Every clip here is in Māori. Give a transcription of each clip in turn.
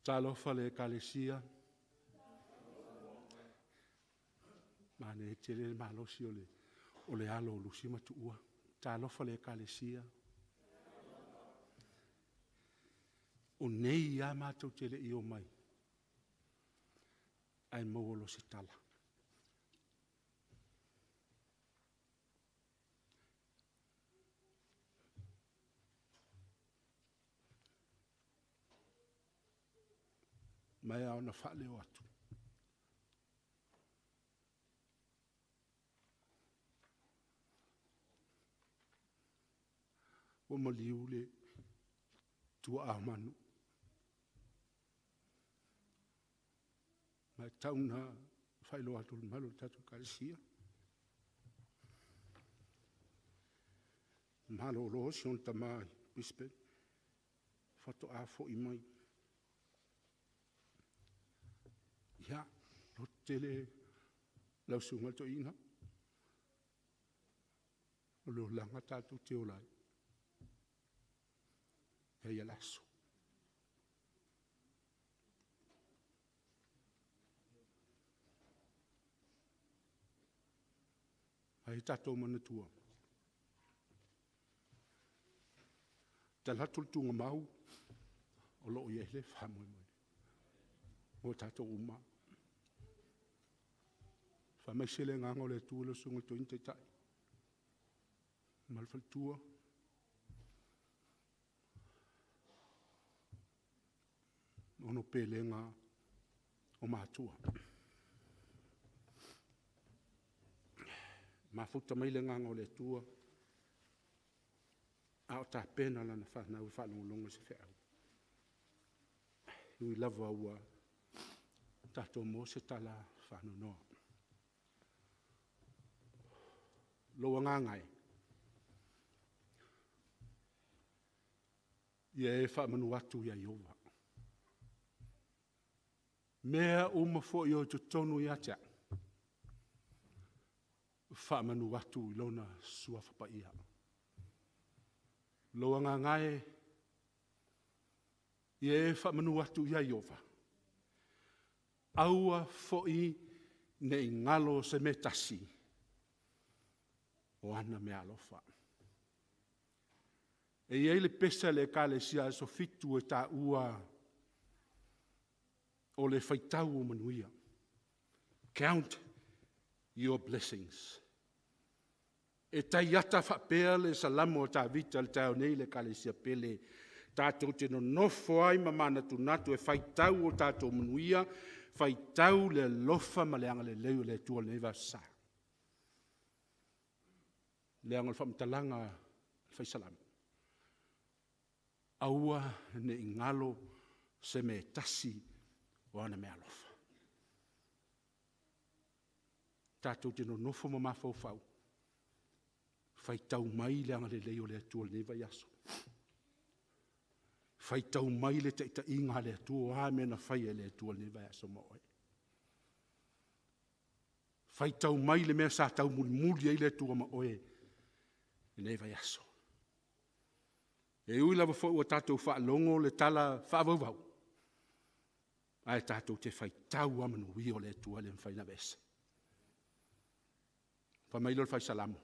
Talofa le kalesia. Mane tele malosi o le alo lusi matua. Talofa le kalesia. O nei ia mātou tele i o mai. Ai mauolo se tala. Mai au na whale o atu. O maliu le tua a manu. Mai tauna whailo atu le malu tatu kalesia. Malo lo sion tamai, bispe. Fato a fo i mai. Ia, lo tele lau sunga to ina. O lo langa tatu te olai. Ia laso. Ai tatou manatua. Talatul tunga mau. O lo iele whamoi moi. O tatou uma. Whamaisele nganga o le tua lo sunga to inte tai. Malfal tua. Ono pelenga o mātua. Mafuta mai le nganga o le tua. Ao ta pena lana whanau i whanongolonga se whiau. Nui lava ua tato mo se tala whanonoa. Loa ngangai. Ia e whamanu atu ia Iova. Mea uma fo i o te tonu i atea. Whamanu atu i lona sua whapaia. Loa ngangai. Ia e whamanu atu ia Iova. Aua fo i ne ngalo se metasi. O ana me alofa. E iei le pesa le kalesia so fitu e ta ua o le whaitau o manuia. Count your blessings. E tai ata whapea le salamo o ta vita le tau nei le kalesia pele. Tātou te no nofo ai mamana tu natu e whaitau o tātou manuia. Whaitau le lofa ma le anga le leu le tua le neva sa. Le anga le whamtalanga whaisalamo. Aua ne ingalo se me tasi o ana me alofa. Tātou te no nofo ma mafau fau. Whaitau mai le anga le leo le atua le neva yaso. Whaitau mai le te inga le atua o mena whaia le atua le neva yaso moe. Whaitau mai le mea sa tau muli le atua moe le neva yaso. E ui lava fo ua tātou whaalongo le tala whaavavau. Ai tātou te whaitau amanu wi o le atua le mwhaina vese. Whamailo le whaisalamo.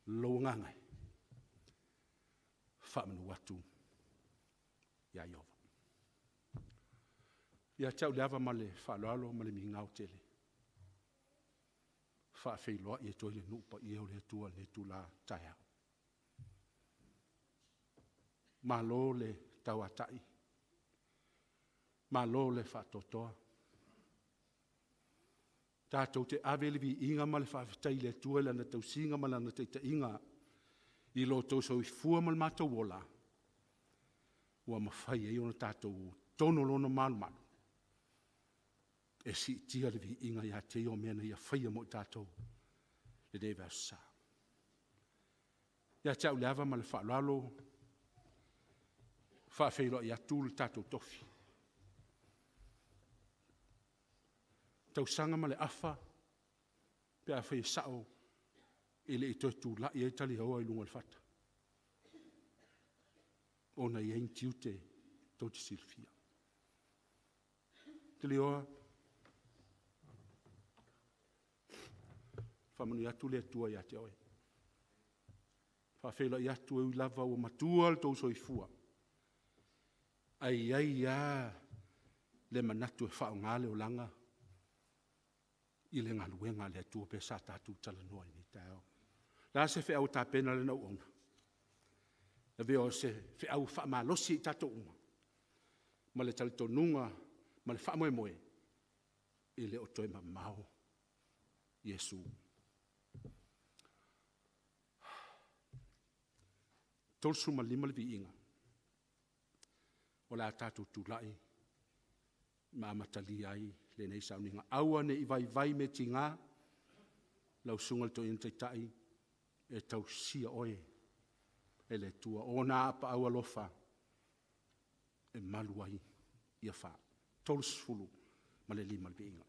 Lo ngangai. Whaamanu watu. Ia Iova. Ia tau leava ma le whaaloalo ma le mingau tele. Whaafeiloa i e toi le nupa i eo le atua le tula taia. Malo le tauatai. Malo le whatotoa. Tātou te awele vi inga ma le whawhitai le tuela na tau singa ma lana te inga. I lo tau sau i fua ma le mātou wola. Ua mawhai e ona tātou tono lona malu malu. E si tia le vi inga ia te o mena ia whaia mo tātou. Le neva sa. Ia tau leava ma le whaalalo. Whaafeilo i atul tātou tofi. Tau sanga ma le afa. Pea whai sao. E le i toi tū la i e tali haua i lunga le whata. Ona i ein tiute tau te silfia. te lioa. Whamanu atu le atua ia te oe. Whawhela i atu e lava o matua le tau soifua. Ai ia le manatu e whao ngale o langa. I le ngaluenga le atua pe sa tatu tala noa ni tau. La se whi au ta pena le nau ona. Le veo se whi au wha malosi i tato unga. Ma le talito nunga, ma le wha moe moe. I le otoe ma mau. Yesu. Tolsu ma lima le vi inga. O la tatu tu lai. Ma matali ai le nei sauninga. Aua ne i vai me tinga. Lau sungal to in taitai. E tau sia oe. E le tua. O na apa aua lofa. E maluai. Ia wha. Tolsu fulu. Ma le lima le vi inga.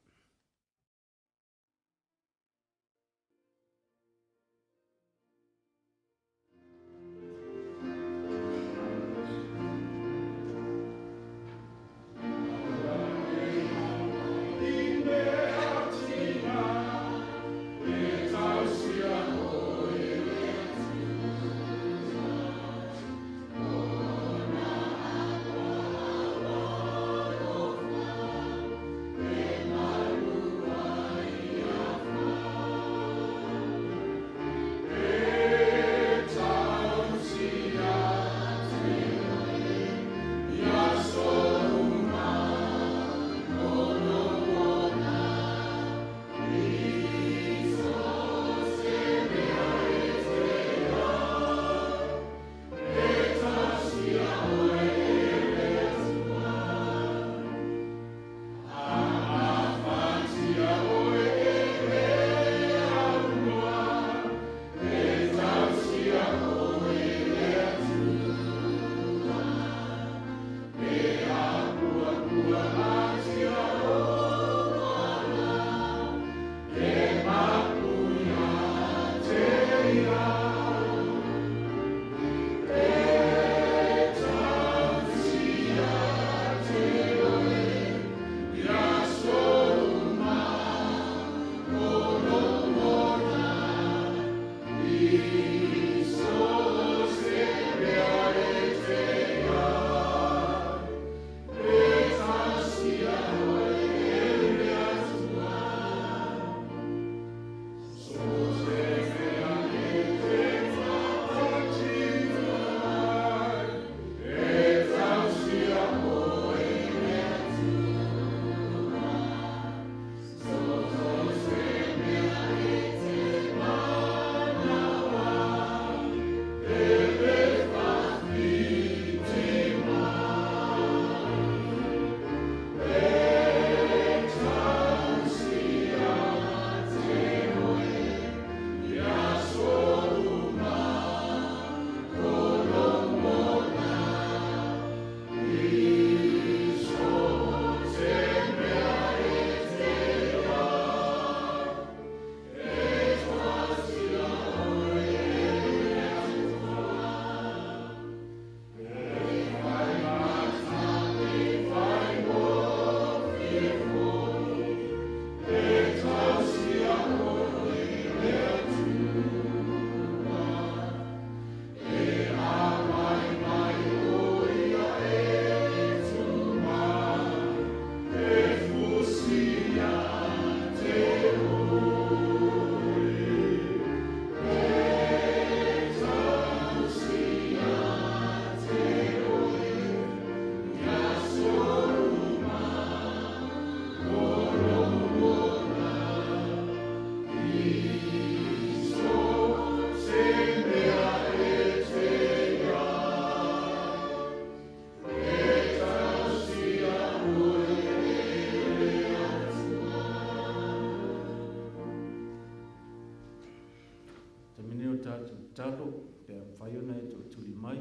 talo pe whai ona e tuli mai,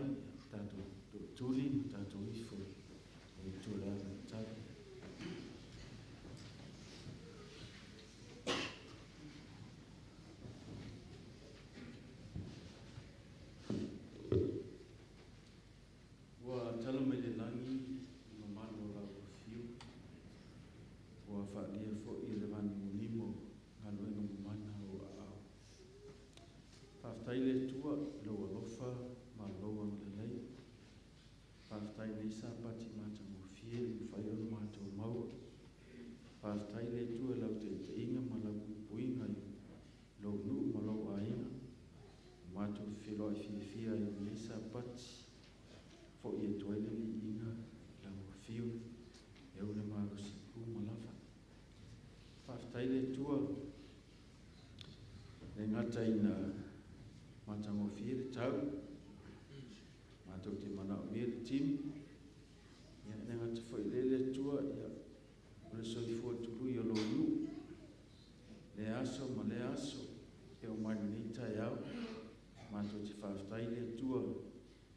tātou tuli, tātou ifo, e tūra ana talo. Ua tala mai le langi, ma mano rau fiu, tua lo alofa ma lo le nei whaftai nei sapati mātango fie i whai ono mātou maua whaftai le tua lau te inga ma lau puinga i lo nu ma lau ainga mātou whilo i fia i nei sapati fo i e tuaile li inga lau fio e ule mālo si pu ma lava whaftai le tua le ngata ina mātango fie le tau mātou te mana o mea le tim ia le ngata whai le tua ia o le soifua tului o lo nu le aso ma le aso e o mani nei tai au mātou te whaftai le tua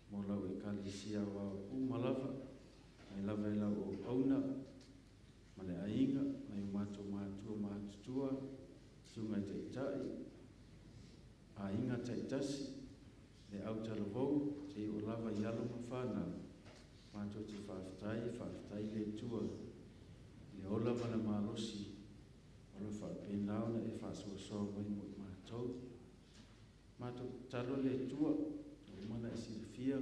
mo lau e kalisia wau u malava mai lava e lau o auna ma le ainga mai mātou mātua sunga te itai a inga taitasi le au talavou te o lava i alo ma whanau mātou te whaftai le tua le ola mana malosi o le whapenau na e whasuasoa mai mo i mātou mātou talo le tua o mana e silfia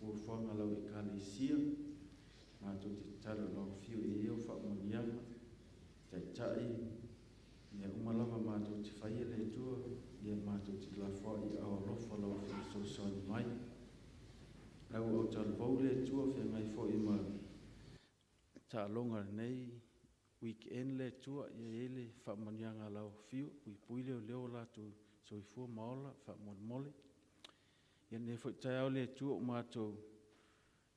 o whanga lau e kalesia mātou te talo lau fio e eo whamonianga taitai ia umalava mātou te whaia le tua ia mātou te lafua i au alofa lau fio sosoni mai lau au talavou le tua whengai fo i ma ta longa nei weekend le tua ia ele whamonianga lau fio pui leo latu soifua maola whamon ia ne fo tai au le tua o mātou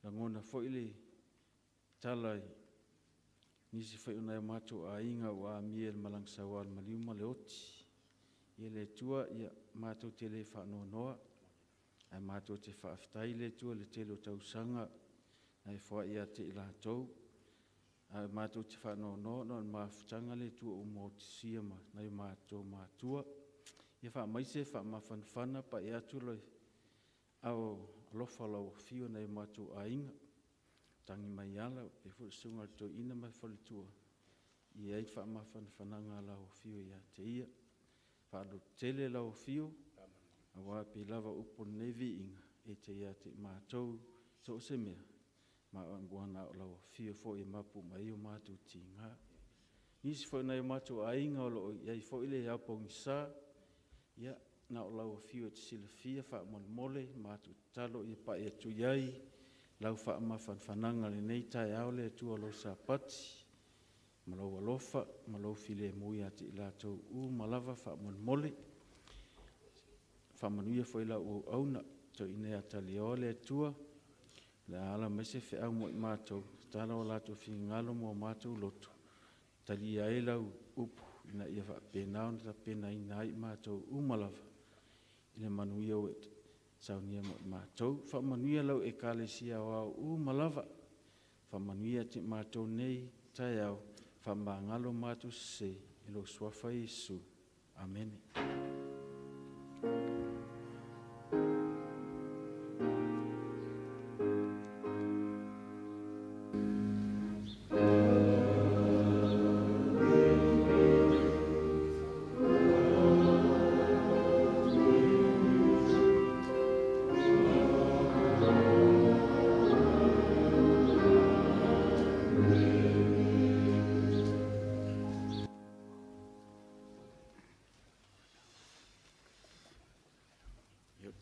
la ngona fo ile talai nisi fai una e mātou a inga o a miel malang sawal maliuma le oti. Ia le tua ia mātou te le whanonoa, ai mātou te whaaftai le tua le telo tausanga, ai wha ia te ila tau, ai mātou te whanonoa no mawhitanga le tua o mōtisia ma, nai mātou mātua. Ia wha maise wha mawhanwhana pa ia tuloi au lofa lau fio nei mātou a inga. Tangi mai ala e fu sunga to ina mai fo tua i ai fa ma fan fananga la o fio ia te ia fa lo tele la o fio awa pe lava upo nevi inga e te ia te ma to so se me ma angwana la o fio fo i mapu mai o matu tinga is fo na ma to ainga lo ia fo ile ya pong sa ia na la o fio te silfia fa mon mole matu talo i pa e tu yai lau wha ama whanwhananga le nei tai au le tua lo sa pati, ma lau alofa, ma lau file mui ati i lātou u malawa wha mon mole, wha manuia fo i lau o auna, tau ine a tali o le tua, le ala mese whi au mo i mātou, tala o lātou whi ngalo mo mātou loto, tali a e lau upu, ina ia wha penao na ta pena ina i mātou u malawa, ina manuia o etu. Saunia mo mātou, whamanuia lau e kālesia o malawa, whamanuia te mātou nei, tai au, whamangalo mātou se, ilo suafa Jesu. Amen.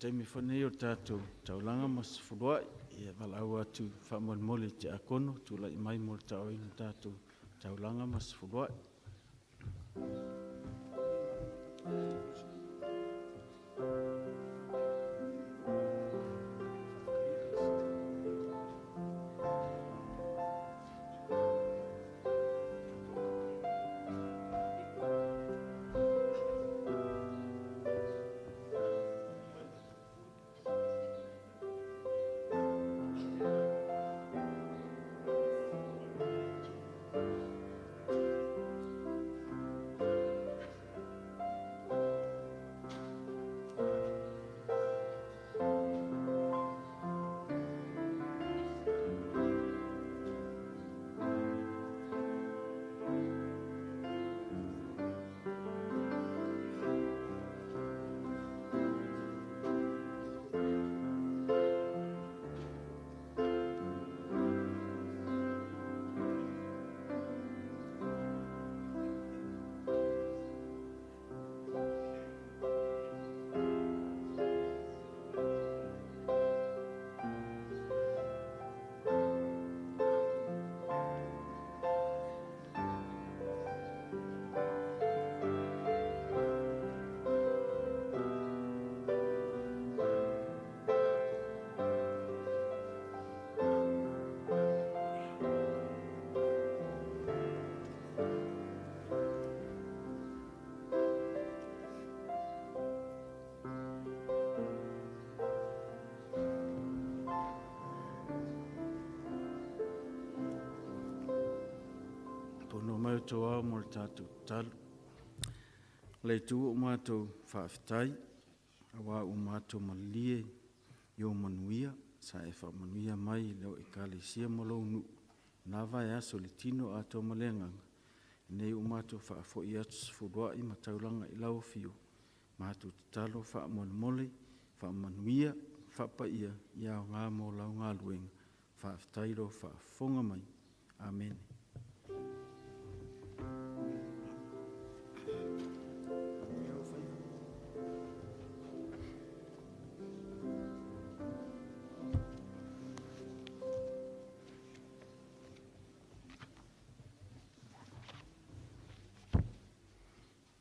Taimi whanei o tātou taulanga mas whurua ia walau atu whamon mole te akono tula i mai mo tau ina tātou taulanga mas whurua. toa mo le tātou talu. Le tu o mātou whaafitai, awa o mātou malie i o manuia, sa e whaamanuia mai leo e kālesia mo lau nu. Nā vai aso le tino a tō malenganga. Nei o mātou whaafo i atu sifurua i mataulanga i lau fio. Mātou talo whaamone whaamanuia, whaapaia i au ngā mō lau ngā luenga. Whaafitairo whaafonga mai. Amen.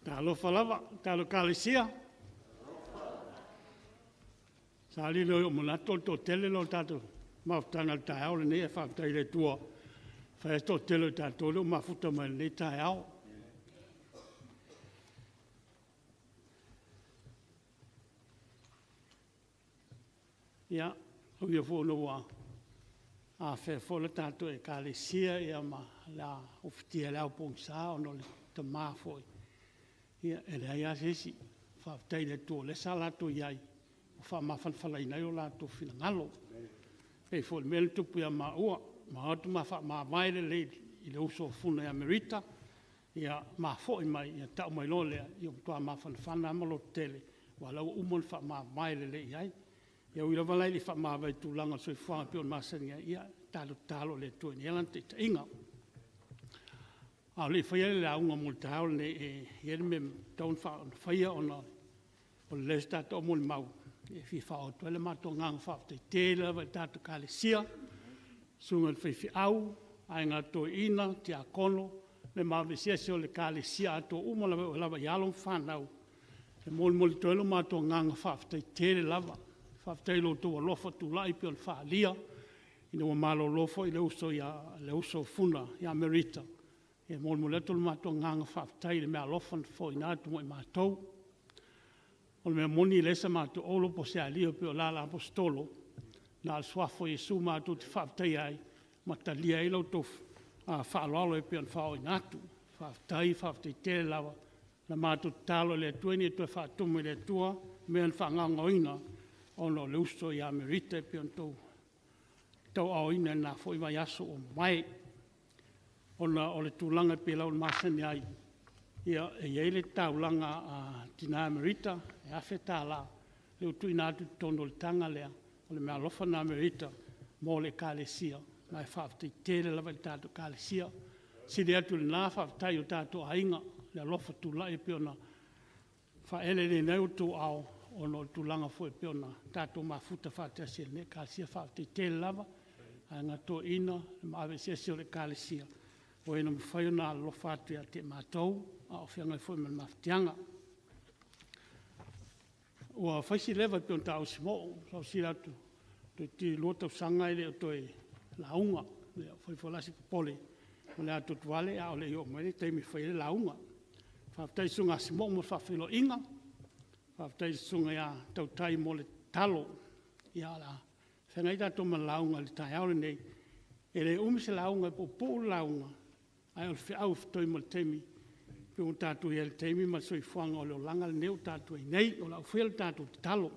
Talo falava, talo kalesia. Sali lo yo monato to tele lo tato. Ma tanga ta o ne fa ta ile tua. Fa to tele tato lo ma futa ma le ta ao. Ya, o yo fo no wa. A fe fo le tato e kalesia ya ma la oftia la ponsa o no le te ma foi. Ia, e lea ia sesi, whaaftai le tō le sa lato iai, o wha mawhanwhalai nei o lato whina ngalo. Hei fōle mele tupu ia ma ua, ma atu ma wha ma vaile le i le uso funa ia merita, ia ma fōi mai, ia tau mai lo lea, ia mtua ma whanwhana amalo tele, wa lau umon wha ma vaile le iai. Ia uila walai li wha ma vai tūlanga soi whanga pion masani ia talo le tō ni elante ta inga. Le whaia le aunga mo le tahao le e me taun whaia ona o le leo stata o mo le mau. E fi whao tu ele mato ngang whao te tēla vai tatu ka le sia. Sunga le whaifi au, ai ngā tō ina, te a kono, le mawe sia sio le ka le sia ato umala o lava ialong whanau. Le moli toelo mato ngang whao te tēle lava. Whao te lo tō lofa tu lai pion wha lia. Ina wa malo lofo i le uso funa, ia merita. E mon moleto le mato nganga whaftai le mea lofan fo i nātu mo i mātou. O le mea moni lesa mātou olo po se alia pe o lala apostolo. Nā al swafo Jesu mātou te whaftai ai. Mata lia ilo tofu. Whaaloalo e peon whao i nātu. Whaftai tele lawa. Na mātou talo le tueni e tue whaatumu le tua. Mean whanganga ina. Ono le uso i Amerita e peon tau. Tau au ina nā fo i mai aso o mai. Ona o le tūlanga pe lau masani ai. Ia e eile taulanga tina Amerita, e awhe tā la. Leo tui nātu tono le tanga lea, o le mea lofa na Amerita, mō le kālesia. Mai whaafitai tere lawa le tātou kālesia. Siri atu le nā whaafitai o tātou ainga, le lofa tūla e peona. Whaele le neu tū au, ono le tūlanga fo e peona. Tātou mafuta whaatea se le kālesia whaafitai tere lawa. Ai ngā tō ina, le maawe se le kālesia. O ena mwhai na alofa atu ia te mātou, a o whianga i fwoi man mawhitianga. Ua whaisi lewa pion tā o si mo, sau si ratu, to ti lota usanga i leo toi launga, leo whai whalasi popole, o lea to tuale, a o leo mwere, teimi whai le launga. Whaftai sunga si mo mo whawhilo inga, whaftai sunga ia tautai mo le talo, ia la, whengai tato man launga le tai aure nei, e le umise launga po po launga, ai o le au toi mo le teimi, pe o tātou ia le teimi, ma soi fuanga o leo langa le neo tātou i nei, o lau whia le tātou te talo.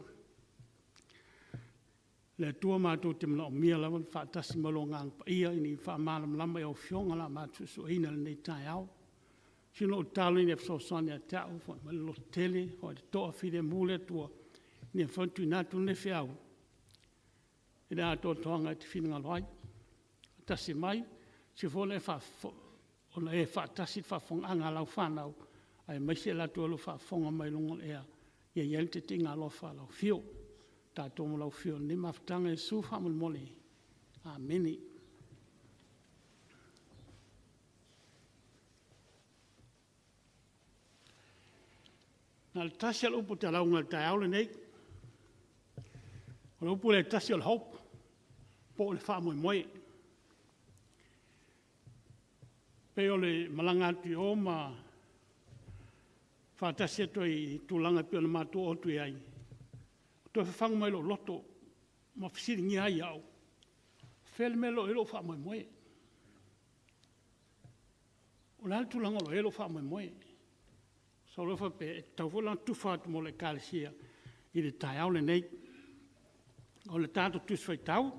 Le tua mātou te mana o mia lawa, whaatasi malo ngang pa ia, ini whaamalam lama e o fionga la mātou so ina le nei tai au. Sino o talo ini e fsosani a tau, fo ma le lo tele, fo le toa fide mule tua, ni e whantu i nātou ne whiau. E le ato toanga te whina ngaloai. Tasi mai, si fole ona e whaatasi whawhonga anga lau whanau, ai maise la tualu whawhonga mai longon ea, ia iente te ngā lofa lau fio, tātou mo lau fio, ni mawhtanga e su whamul mole. Ameni. Nā le tasi al upu te launga le tai aule nei, o le upu le tasi al hope, po le whamoe moe. Pe o le malanga atu o ma whaatasi ato i tūlanga pio na mātua o tui ai. Toi whawhanga mai lo loto, ma whisiri ngi ai au. Whele me lo ilo wha moe moe. O la tulanga lo elo fa moe. So lo fa pe tau fola tu fa mo le kalesia i le tai au le nei. O le tato tu fai tau.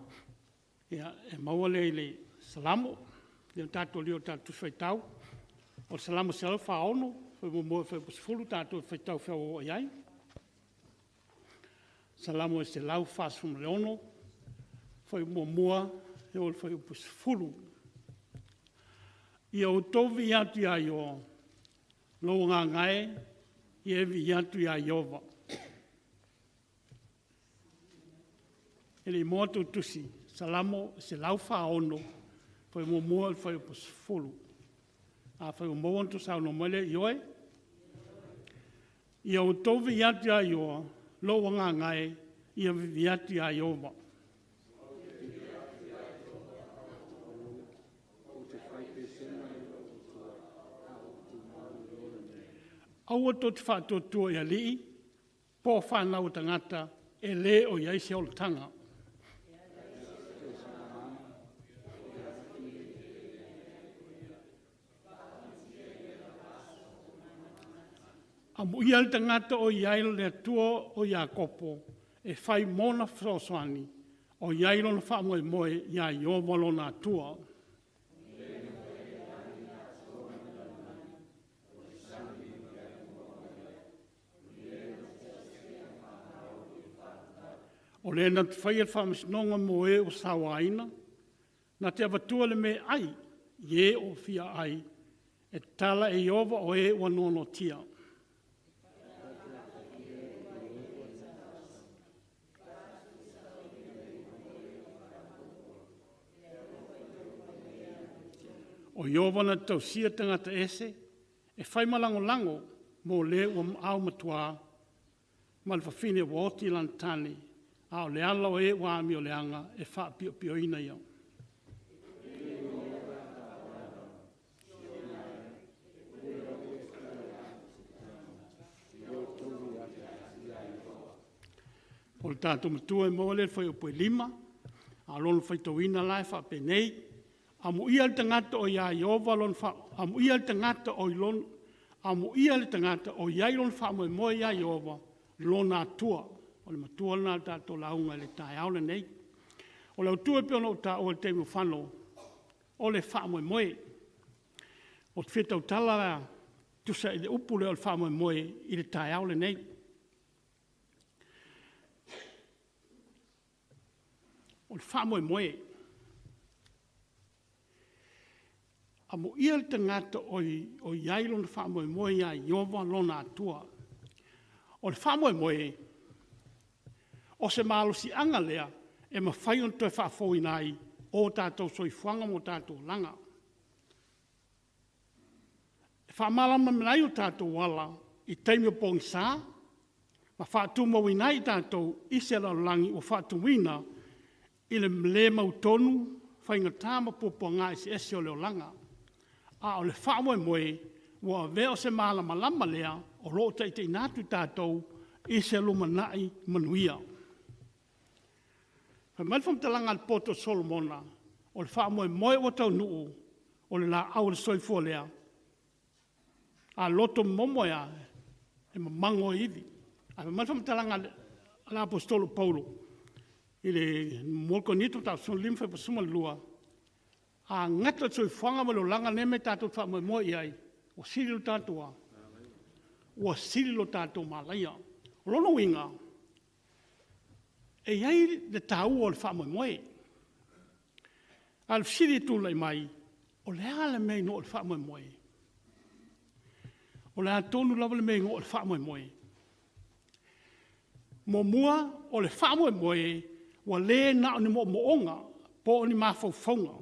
Ia e maua le salamo. Le tato lio tato tu fai tau. O salamo se ala fa ono. Fai mo fai fulu tato fai tau fa o iai. Salamo e se lau fa sum le ono. Fai mua e o fai fulu. Ia o tovi atu ia yo. Lo ngā ngai, i e vi atu ia Iova. E le motu tusi, salamo se lau wha ono, fai mo mua fai pos fulu. A fai o moan tu sau no mele ioe. Ia o tovi atu ia Ioa, lo ngā ngai, i e vi atu ia Iova. Aua to te whātotua ia lii, pō whanau tangata e le o iai se o tanga. Amu ia le tangata o iai le tua o ia kopo e whai mona whoswani o iai lona whamoe moe ia Iova lona tua. O le na te whaia whamasinonga mo e o sawaina, na te avatua le me ai, ye o fia ai, e tala e Iova o e wanono tia. O Iova na tau sia tangata ese, e whai malango lango mo le o au matua, ma le whawhine o oti lantani, a o le ala o e wa mi o le anga e wha pio pio ina iau. O le tātou matua e mo le whai o pui lima, a lono whai tau ina lai wha penei, a mu ia le tangata o ia Iova lon wha, a mu ia le tangata o ilon, a mu ia le tangata o iai lon wha mo e mo ia Iova, lona tua. O le matua na tātou launga le tai au le nei. O le utua pio no ta o le teimu whano, o le wha moe moe. O te whetau tala la, tusa i le upu le o le wha moe moe i le tai au le nei. O le wha moe moe. A mo ia le tangata o iai lona wha moe moe ia Iova lona atua. O le wha moe moe, o se malo si anga lea, e ma whai on toi whaafoi nai, o tātou soifuanga mo tātou langa. E whaamalama menai o tātou wala, i teimi o pongi sā, ma whaatuma winai tātou isela langi o whaatumina, i le mle mautonu, whainga tāma popo ngā isi esi o leo langa. A o le whaamoe moe, wa veo se malama lama lea, o loo teitei nātu tātou, iselu manai manuia. Fa mai fam talanga al poto Solomona, o le wha moe moe o tau nuu, o le la au le soifua lea. A loto momoea, e mamango iwi. A mai fam talanga al apostolo Paulo, i le molko nito tau son limfa pa suma lua. A ngata soifuanga ma lo langa neme tātou wha moe moe iai, o siri lo tātua, o siri lo tātou malaia. O lono winga, e iai le tau o le wha moe moe. Al siri tūlai mai, o le ala mei no o le wha moe moe. O le atonu lava le mei no o le wha moe moe. Mo mua o le wha moe moe, wa le na o ni mo moonga, po o ni mawhauwhaunga.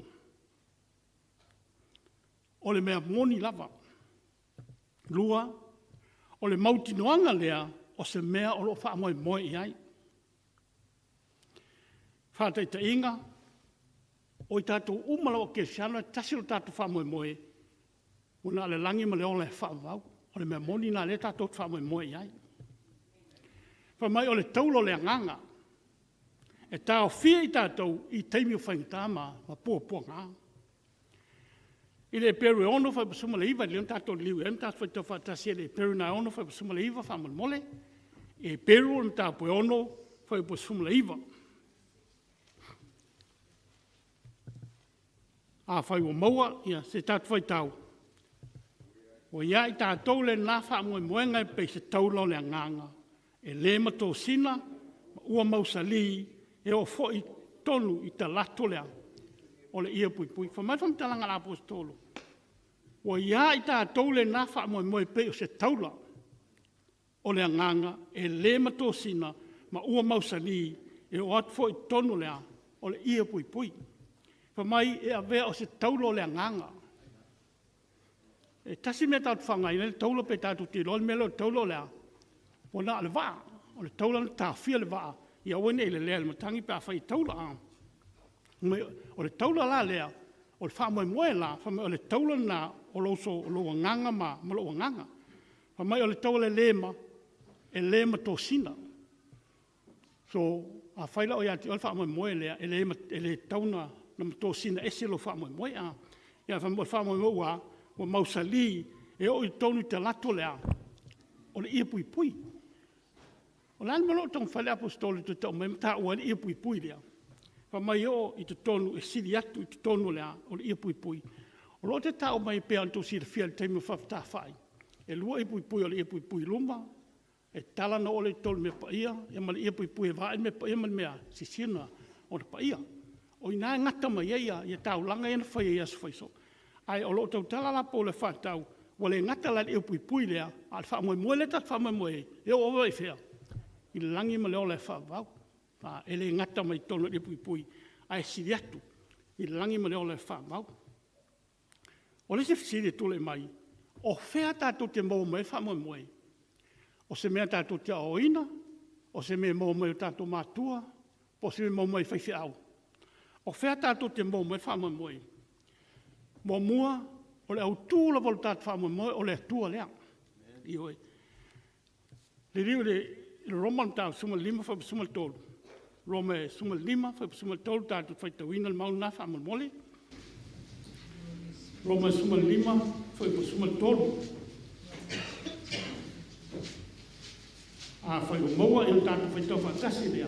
O le mea moni lava. Lua, o le mautinoanga lea, o se mea o lo wha moe moe iai. Whātai ta inga, o i tātou umala o ke siana, tasi o tātou wha moe moe, o nā le langi ma le o le wha wau, o le mea moni nā le tātou wha moe moe iai. Wha mai o le taulo le anganga, e tāo fia i tātou i teimi o whaingatama, ma pua ngā. I le peru ono fa suma le iwa, leon tato liu en tato fa tofa tasi le peru na ono fa suma le iwa fa mole. E peru on tapo ono fa suma le iwa. A fa ua maua, ia se tato fa tau. O ia I tatou le na fa moenga e pe se taulo le nganga. E le mato sina, ua mausali, e o fo I tonu I talato lea. O le ia pui pui. Fa mai fam talanga la apostolo. O ia I tatou le na fa moe pe o se taula. O le nganga, e le mato sina, ma ua mausali, e o at fo I tonu lea. O le ia pui pui. Fa mai e avea o se taulo le nganga. E tasi me tau whanga, i taulo pe tatu tiro, le melo taulo lea. O na le waa, o le taulo le tawhia le waa, i awene le lea, le matangi pe a whai taulo a. O le taulo la lea, o le wha moe la, o le taulo na, o lo nganga ma lo nganga. Fa mai o le taulo le lema, e lema to sina. So, a whaila o iati, o le wha moe lea, e le tauna, na to sina, ese lo wha moe a. Ia wha moe ua, o mausali, e o I tonu te lato lea, o le ia pui pui. O le almalo tong whale apostoli te tau, me ta ua le ia pui pui lea. Fa mai o I te tonu, e siri atu I te tonu lea, o le ia pui pui. O lo te tau mai pea anto si le fia le teimi o whafta whai. E lua ia pui pui o le ia pui pui luma, e tala na o le tolu me pa ia, e ma le ia pui pui e vae me pa ia ma le mea, si sina o le pa ia. O ina ngata mai ia, ia tau langa ia na whai ia sfaiso. Ai o lo tau tala la po le whatau, wale ngata la le pui pui lea, al wha moe le tat wha moe, e o owa I whea. I langi ma leo le wha vau, e le ngata mai tono le pui pui, ai siri atu, I langi ma leo le wha vau. O le se fisiri tule mai, o whea tātou te moe wha moe, o se mea tātou te aoina, o se mea moe tātou mātua, o se mea moe whaifi au. O whea tātou te moe wha moe, mo mua, o le au tūla vol tātu wha moe, o le atua lea. Ioi. Le riu le Roman tāu suma lima wha suma tolu. Rome suma lima wha suma tolu tātu whai tauina le mauna wha moe. Rome suma lima wha suma tolu. A whai o maua e o tātu whai tau wha tasi lea.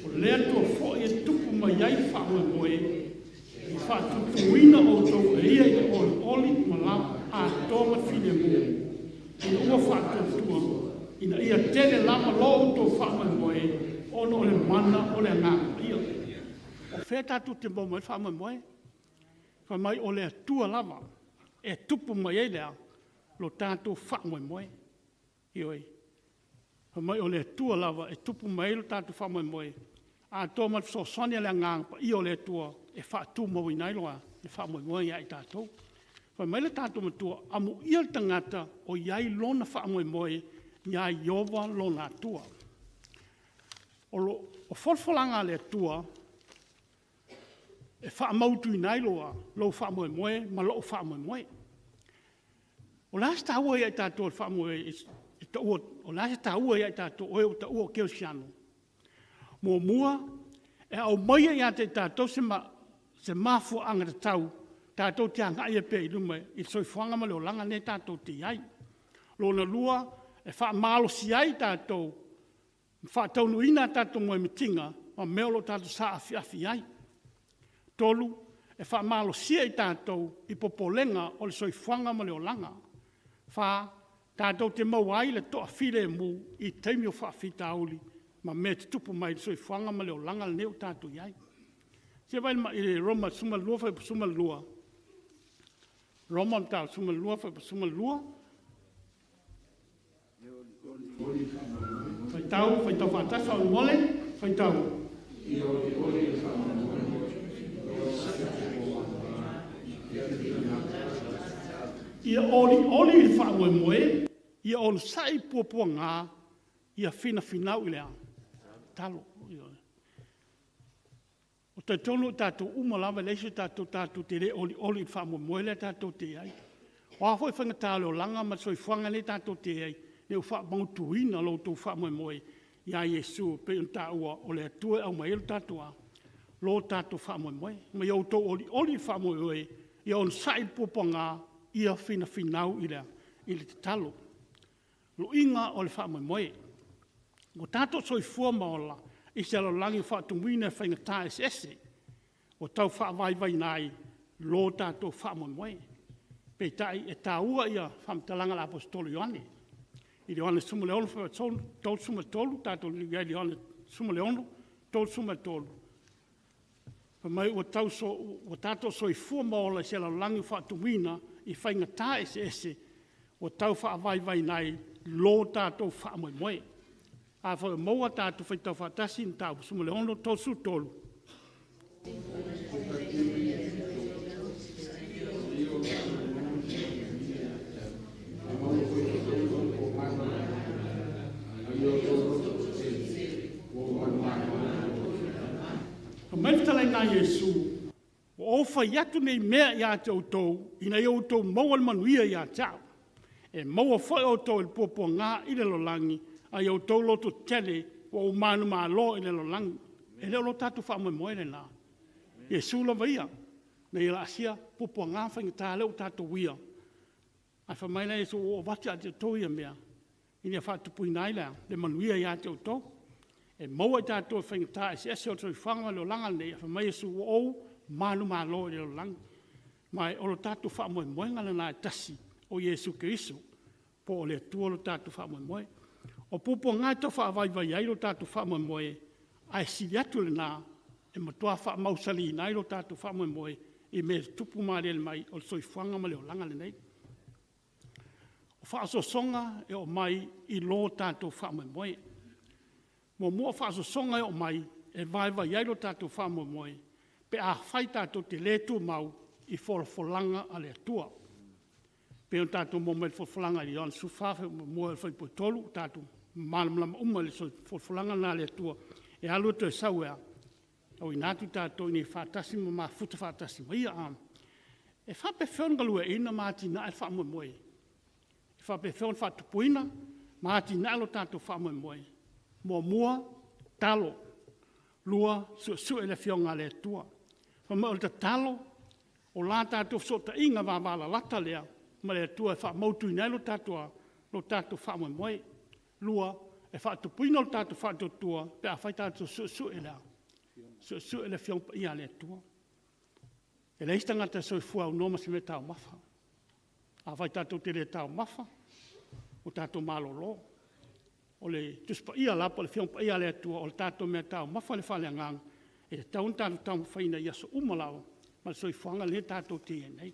O lea tua fo e tupu mai ai wha moe, I whatutuina o tau e ia I oli ma la a tōma whine mō. I ua whatutua, ina ia tele lama lo tō whamoe ono o le mana o le ngā ia. O whetatu te moe whamoe, whamai o le atua lava, e tupu mai ei lea, lo tātou whamoe. Ioi. Whamai o le atua lava, e tupu mai lo tātou whamoe. A tōma so sonia le ngā, I o le atua, e whaatu mau I nailoa, e whamoe ia I tātou. Whai mai le tātou matua, amu ia le tangata o iai lona whamoe, iai Iowa lona atua. O wholwholanga le atua, e whaamautu I nailoa, lo whamoe, ma lo whamoe. O lās tāua ia I tātou whamoe, o lās tāua ia I tātou, o ta ua keo siano. Mō mua, e au maia ia te tātou se mafu anga te tau, tātou te anga ia pe I lume, I soi fuanga ma leo langa ne tātou te iai. Lona lua, e wha malo si ai tātou, wha taunu ina tātou moe mitinga, ma meolo tātou sa afi ai. Tolu, e wha malo si ai tātou, I popolenga o le soi fuanga ma leo langa. Wha tātou te mau ai le toa file mu, I teimi o wha fita auli, ma me te tupu mai soi fuanga ma leo langa le neo tātou iai. Se vai I Roma suma lua whai suma lua. Roma tau suma lua whai suma lua. Whai tau whātasa o mole, whai tau. Ia oli I whamoe moe, ia on sai puapua ngā, ia whina I lea. Talo. O te tonu tātou umalawa leise tātou te re oli whamoe moe le tātou te ai. O a hoi whangatalo langa ma soi whanga le tātou te ai, ne u wha mautuina lo tō whamoe moe, ia Yesu pe un tā ua o le atua au mai el tātou a. Lo tātou whamoe moe, ma iau tō oli whamoe oe, ia on sai puponga ia fina finau i le talo. Lo inga o le wha moe. O tato soifua maola i se alolangi whaatumuina whaingata ese. O tau whaavai nai lo tato wha moe. Pe tai e taua ia whamtalanga la apostolo Ioane. I Ioane sumaleono whaatonu, tau sumatolu, tato ligai Ioane sumaleono, tau sumatolu. Mai o tato soifua maola i se alolangi whaatumuina i whaingata ese. O tau whaavai nai lo tato wha moe. A wha maua tato whaitau whaatasi in tau sumaleono tau su tolu. Mai talai ngā Yesu, o whai atu nei mea i a tau tau, ina i au tau maua le manuia i a tau. E maua whai au tau il pōpua ngā i le lolangi, a i au tau loto tele, wa o manu maa lo i le lolangi. E leo lo tatu wha moe le nā. Yesu la vaia, na i la asia, pōpua ngā whainga tā leo tatu wia. A wha mai la Yesu o wati a te tau ia mea, ina i a whatu pui nai lea, le manuia i a tau tau. E maua i tātou whaingatā, e se o tōi whanga leo langa nei, a mai Yesu o manu maa lo i leo langa. Mai o lo tātou wha moe ngana nā tasi o Yesu Keriso, po o le tua lo tātou wha moe. O pupo ngai tau wha vai ai lo tātou wha moe, ai sili atu le nā, e matua wha mausali nai lo tātou wha moe, e me tupu maa le mai o tōi whanga ma leo langa le nei. O wha aso songa e o mai i lo tātou wha moe. Mo mua whaaso songa o mai, e vai ai lo tātou whamo moe, pe a whai tātou te letu mau i wholanga a le atua. Pe on tātou mo mai wholanga i on sufawhe mua e whai tolu, tātou malamlama uma le wholanga na le atua, e alu to e sauea, o i nātu tātou ni whātasi mo mā futa whātasi mo ia am. E whape whiongalua ina māti na e whamo moe. E whape whion whatupuina, māti na lo tātou whamo moe. Mo mua, talo, lua, su ele fionga le tua. Ma o te talo, o la tātou sota inga wāwala lata lea, ma le tua e wha mautu nei lo tātua, lo tātou wha moe. Lua, e wha tupuina lo tātou wha tua, pe a whai tātou su ele fionga ia le tua. E le istangata soi fua o noma si me tau mafa. A whai tātou te le tau mafa, o tātou malolo. O le tuspa ia lapa, le whiongpa ia le atua, o le tātou mea tau mafa le whale angang, e le taun tātou whaina ia so umalawa, ma le soi whanga le tātou te nei.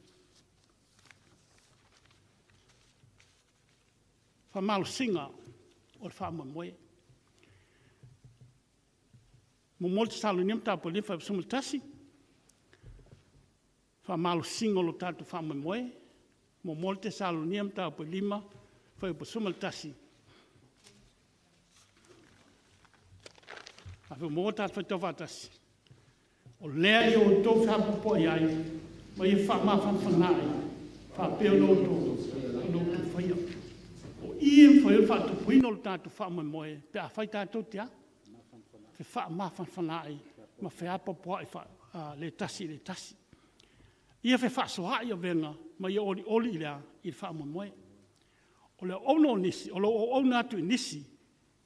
Whamalo singa o le whaama moe. Mo mole te salo niam tāpua le whai sumaltasi, whamalo singa o le tātou whaama moe, mo mole te salo niam tāpua lima, whai sumaltasi. A whi mō tātou whai tawhatasi. O lea i o tō whapupo i ai, ma i whamawhan whanai, whapeo no tō whaia. O i e whai whatupuina o tātou whamai moe, pe a whai tātou tia, whi whamawhan whanai, ma whi apapoa i le tasi. Ia whi whasoha i o venga, ma i oli i lea i whamai moe. O lea ono nisi, o leo o nātu i nisi,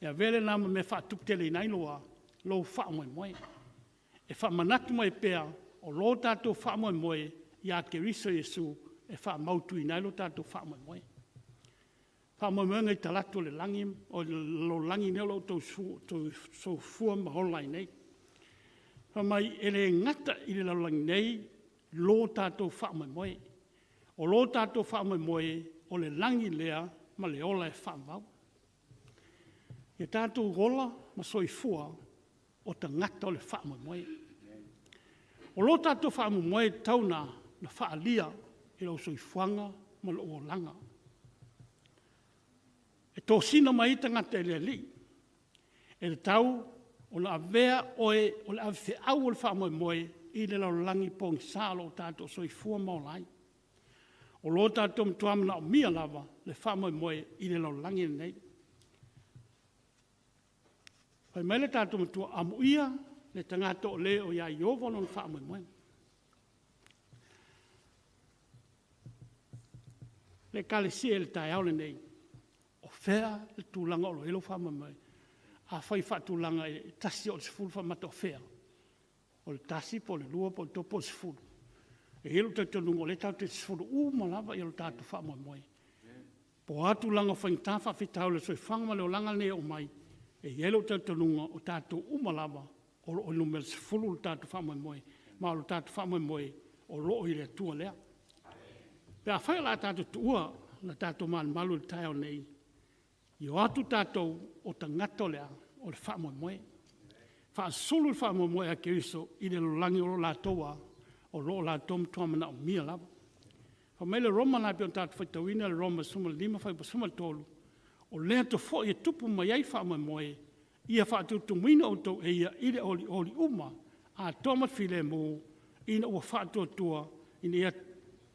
ia vele nama me whatuptele i nailoa, lo whaamoi moe. E whaamanatu mai pēr, o lo tātou whaamoi moe, i a Keriso Jesu, e whaamautu i nai lo tātou whaamoi moe. Whaamoi moe ngai talatu le langi, o lo langi neo lo tau so fua maholai nei. Whamai ele ngata i le langi nei, lo tātou whaamoi moe. O lo tātou whaamoi moe, o le langi lea, ma le ola e whaamau. E tātou gola, ma soi fua, o ta ngata o le whaamoi moe. O lo tātou whaamoi moe tauna na whaalia i lau soi fuanga ma lo o langa. E tō sina mai ta ngata e le li. E le tau o le avea oe o le awhi au o le whaamoi moe i le lau langi pōngi sālo o tātou soi fua maolai. O lo tātou mtuamna o mia lava le whaamoi moe i le lau langi nei. Pai mai le tātou matua amuia le tangata o le o ia iowa no whaamoi moe. Le kalesia le tai au le nei. O fea le tūlanga o lo elo whamamai. A whai whatūlanga e tasi o le sifuru whamata o fea. O le tasi po le lua po le topo o sifuru. E elo te tonungo le tau te sifuru malava i lo tātu whamamai. Po atu langa whaingta whawhitau le soi whangama leo langa ne o mai. E elo te tonunga o tātu malava o lo ilu mele sifuru o tātu whamamai. Ma o lo tātu whamamai o lo i le tua lea. Pea whai la tātu tua na tātu malu le tai o nei. I o atu tātou o tangata lea o le whamoemoe. Whaasulu le whamoemoe a Keriso i le lolangi o la toa o lo la tom tuamana o mia lava. Whamele Roma na pion tātu whaitawina le Roma suma lima whaipa suma tolu. O lea to fo i tupu mai ai whamoemoe ia whaatutu mwina o tau e ia ire oli uma a tomat file mo ina ua whaatuatua ina ia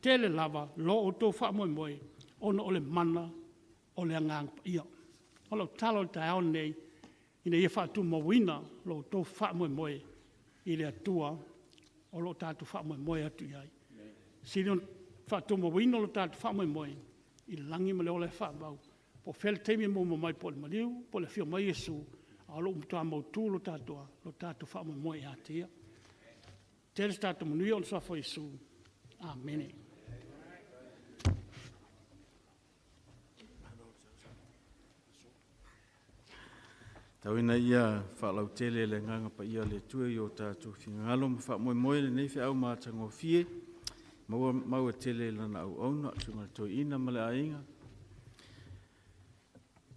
tele lava lo o tau whamoemoe ona o le mana o le angang ia. O lo talo le tai au nei, ina ia whaatu mawina lo tō whamoemoe i le atua o lo tātu whamoemoe atu iai. Sirion whaatu mawina lo tātu whamoemoe i langi ma leo le whamau. Po whele teimi mo mai po le mariu, po le whio mai Yesu, a lo umtua mautu lo tātu whamoemoe a tia. Teres tātu manui o le safo Yesu. Amen. Tauina ia whaalau tele le nganga pa ia le tue i o tātou whingalo ma wha moe le nei au mātango fie. Maua tele lana au auna, tunga toi ina ma le ainga.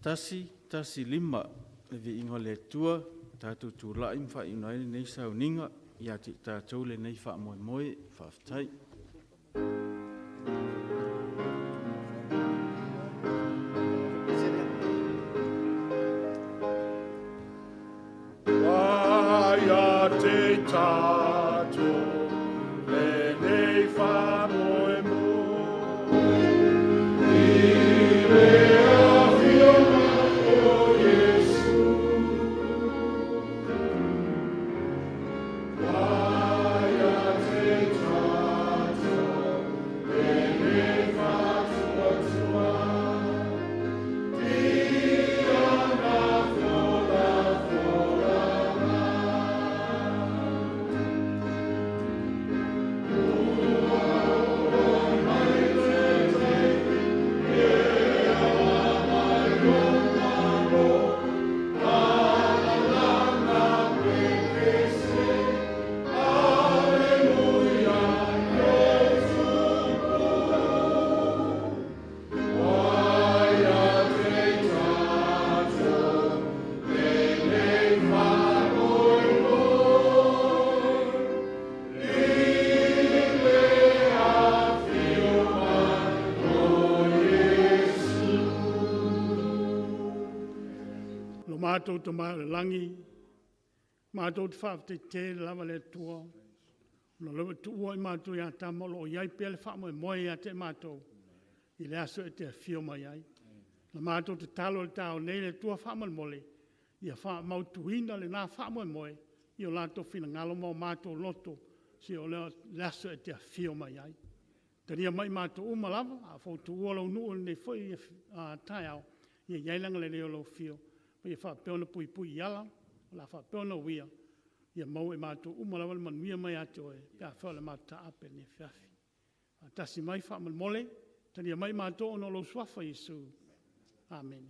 Tasi lima le vi ingo le tua, tātou tū lai mwha inai nei sau ninga, ia ti tātou le nei wha moe whaftai. Mātou te langi, mātou te whawte te lava le tua. No lewa tu ua i mātou ia tamolo o iai pia le whamoe moe ia te mātou. I le aso e te whio mai ai. Na mātou te talo le tau nei le tua whamoe mole. Ia wha mautuina le nā whamoe moe. I o lātou whina ngalo mau mātou loto. Si o le aso e te whio mai ai. Te ria mai mātou umalava, a fautu ua lau nuu nei fwoi tai au. Ia iailanga le leo lau whio. Ia whapeona pui iala, la whapeona uia. Ia mau e mātou umalawa le manuia mai ate oe, pia whao le mātou ta ape ni whiawhi. Tasi mai wha mole, tani mai mātou ono lo swafa Yesu. Amen.